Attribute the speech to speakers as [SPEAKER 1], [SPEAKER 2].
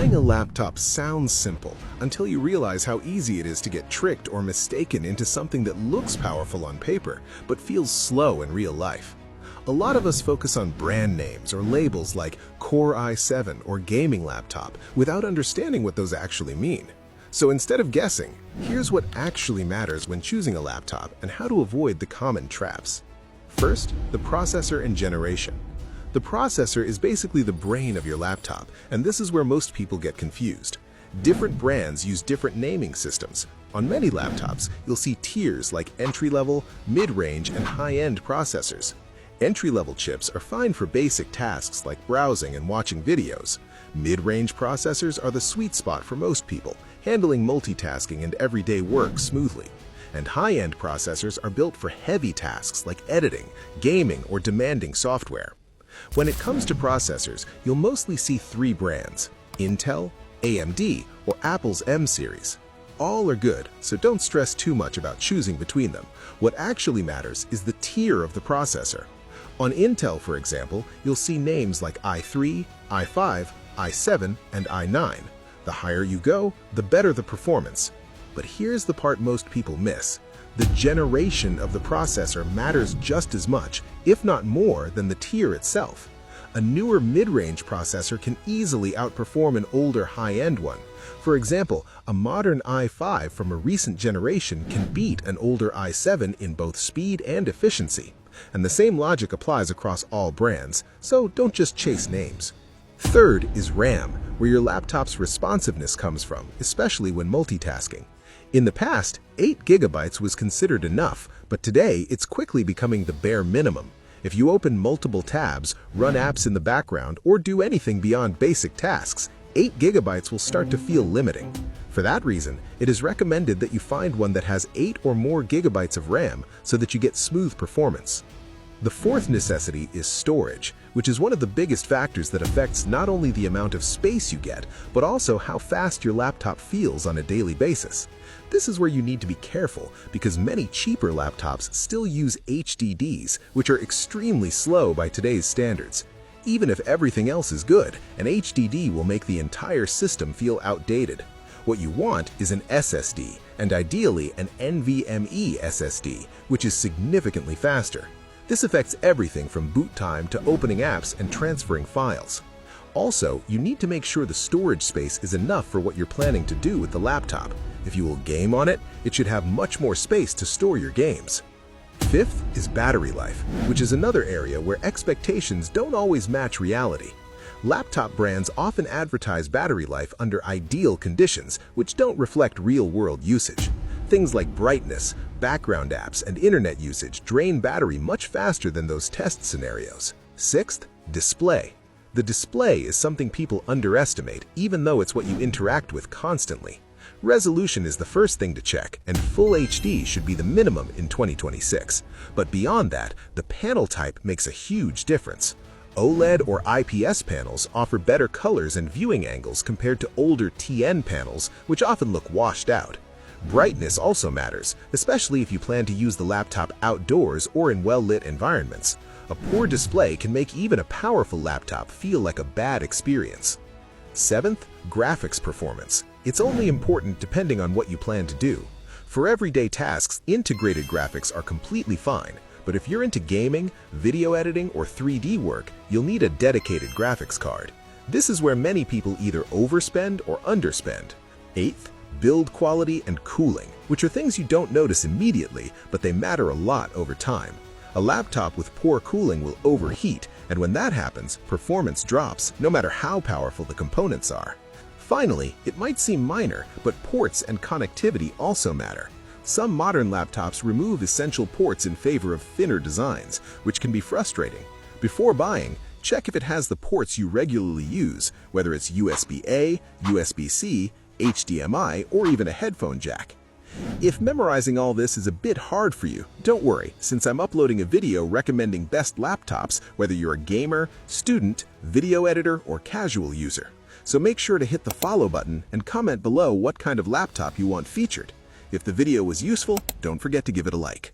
[SPEAKER 1] Buying a laptop sounds simple until you realize how easy it is to get tricked or mistaken into something that looks powerful on paper but feels slow in real life. A lot of us focus on brand names or labels like Core i7 or gaming laptop without understanding what those actually mean. So instead of guessing, here's what actually matters when choosing a laptop and how to avoid the common traps. First, the processor and generation. The processor is basically the brain of your laptop, and this is where most people get confused. Different brands use different naming systems. On many laptops, you'll see tiers like entry-level, mid-range, and high-end processors. Entry-level chips are fine for basic tasks like browsing and watching videos. Mid-range processors are the sweet spot for most people, handling multitasking and everyday work smoothly. And high-end processors are built for heavy tasks like editing, gaming, or demanding software. When it comes to processors, you'll mostly see three brands: Intel, AMD, or Apple's M series. All are good, so don't stress too much about choosing between them. What actually matters is the tier of the processor. On Intel, for example, you'll see names like i3, i5, i7, and i9. The higher you go, the better the performance. But here's the part most people miss. The generation of the processor matters just as much, if not more, than the tier itself. A newer mid-range processor can easily outperform an older high-end one. For example, a modern i5 from a recent generation can beat an older i7 in both speed and efficiency. And the same logic applies across all brands, so don't just chase names. Third is RAM, where your laptop's responsiveness comes from, especially when multitasking. In the past, 8 GB was considered enough, but today it's quickly becoming the bare minimum. If you open multiple tabs, run apps in the background, or do anything beyond basic tasks, 8 GB will start to feel limiting. For that reason, it is recommended that you find one that has 8 or more gigabytes of RAM so that you get smooth performance. The fourth necessity is storage, which is one of the biggest factors that affects not only the amount of space you get, but also how fast your laptop feels on a daily basis. This is where you need to be careful because many cheaper laptops still use HDDs, which are extremely slow by today's standards. Even if everything else is good, an HDD will make the entire system feel outdated. What you want is an SSD, and ideally an NVMe SSD, which is significantly faster. This affects everything from boot time to opening apps and transferring files. Also, you need to make sure the storage space is enough for what you're planning to do with the laptop. If you will game on it, it should have much more space to store your games. Fifth is battery life, which is another area where expectations don't always match reality. Laptop brands often advertise battery life under ideal conditions, which don't reflect real-world usage. Things like brightness, background apps, and internet usage drain battery much faster than those test scenarios. Sixth, display. The display is something people underestimate, even though it's what you interact with constantly. Resolution is the first thing to check, and Full HD should be the minimum in 2026. But beyond that, the panel type makes a huge difference. OLED or IPS panels offer better colors and viewing angles compared to older TN panels, which often look washed out. Brightness also matters, especially if you plan to use the laptop outdoors or in well-lit environments. A poor display can make even a powerful laptop feel like a bad experience. Seventh, graphics performance. It's only important depending on what you plan to do. For everyday tasks, integrated graphics are completely fine, but if you're into gaming, video editing, or 3D work, you'll need a dedicated graphics card. This is where many people either overspend or underspend. Eighth, build quality and cooling, which are things you don't notice immediately, but they matter a lot over time. A laptop with poor cooling will overheat, and when that happens, performance drops, no matter how powerful the components are. Finally, it might seem minor, but ports and connectivity also matter. Some modern laptops remove essential ports in favor of thinner designs, which can be frustrating. Before buying, check if it has the ports you regularly use, whether it's USB-A, USB-C, HDMI, or even a headphone jack. If memorizing all this is a bit hard for you, don't worry, since I'm uploading a video recommending best laptops, whether you're a gamer, student, video editor, or casual user. So make sure to hit the follow button and comment below what kind of laptop you want featured. If the video was useful, don't forget to give it a like.